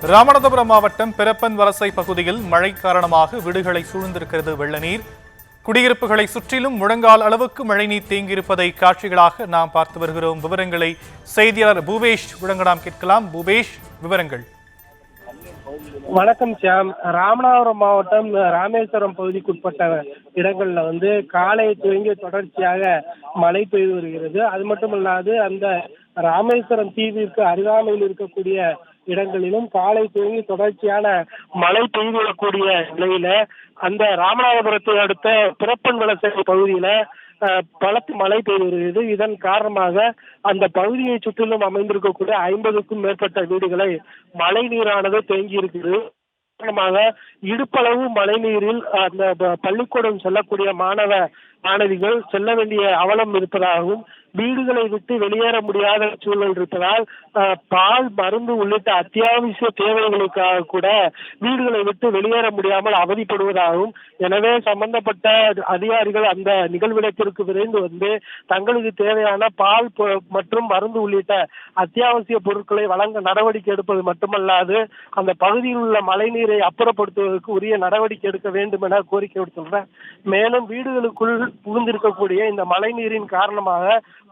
ராமநாதபுரம் மாவட்டம் பெரப்பன் வலசை பகுதியில் மழை காரணமாக வீடுகளை சூழ்ந்திருக்கிறது வெள்ள நீர். குடியிருப்புகளை சுற்றிலும் முழங்கால் அளவுக்கு மழைநீர் தேங்கியிருப்பதை காட்சிகளாக நாம் பார்த்து வருகிறோம். விவரங்களை செய்தியாளர் பூபேஷ் வழங்க நாம் கேட்கலாம். பூபேஷ், விவரங்கள். வணக்கம் சியாம். ராமநாதபுரம் மாவட்டம் ராமேஸ்வரம் பகுதிக்குட்பட்ட இடங்கள்ல காலை துவங்கி தொடர்ச்சியாக மழை பெய்து வருகிறது. அது மட்டுமல்லாது அந்த ராமேஸ்வரம் தீவிற்கு அருகாமையில் இருக்கக்கூடிய இடங்களிலும் காலை துவங்கி தொடர்ச்சியான மழை பெய்து வரக்கூடிய நிலையில அந்த ராமநாதபுரத்தை அடுத்த பிறப்பன் வலசை பகுதியில பலத்த மழை பெய்து வருகிறது. இதன் காரணமாக அந்த பகுதியை சுற்றிலும் அமைந்திருக்கக்கூடிய 50க்கும் மேற்பட்ட வீடுகளை மழை நீரானது தேங்கி இருக்கிறது. காரணமாக இடுப்பளவு மழை நீரில் அந்த பள்ளிக்கூடம் செல்லக்கூடிய மாணவிகள் செல்ல வேண்டிய அவலம் இருப்பதாகவும், வீடுகளை விட்டு வெளியேற முடியாத சூழல் இருப்பதால் பால், மருந்து உள்ளிட்ட அத்தியாவசிய தேவைகளுக்காக கூட வீடுகளை விட்டு வெளியேற முடியாமல் அவதிப்படுவதாகவும், எனவே சம்பந்தப்பட்ட அதிகாரிகள் அந்த நிகழ்விடத்திற்கு விரைந்து வந்து தங்களுக்கு தேவையான பால் மற்றும் மருந்து உள்ளிட்ட அத்தியாவசிய பொருட்களை வழங்க நடவடிக்கை எடுப்பது மட்டுமல்லாது அந்த பகுதியில் உள்ள மழைநீரை அப்புறப்படுத்துவதற்கு உரிய நடவடிக்கை எடுக்க வேண்டும் என கோரிக்கை விடுத்துள்ளனர். மேலும் வீடுகளுக்குள் புகுந்திருக்கக்கூடிய இந்த மழை நீரின் காரணமாக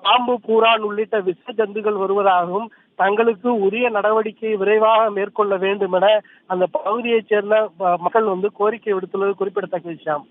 பாம்பு, பூரான் உள்ளிட்ட விஷ ஜந்துகள் வருவதாகவும் தங்களுக்கு உரிய நடவடிக்கையை விரைவாக மேற்கொள்ள வேண்டும் என அந்த பகுதியைச் சேர்ந்த மக்கள் கோரிக்கை விடுத்துள்ளது குறிப்பிடத்தக்க விஷயம்.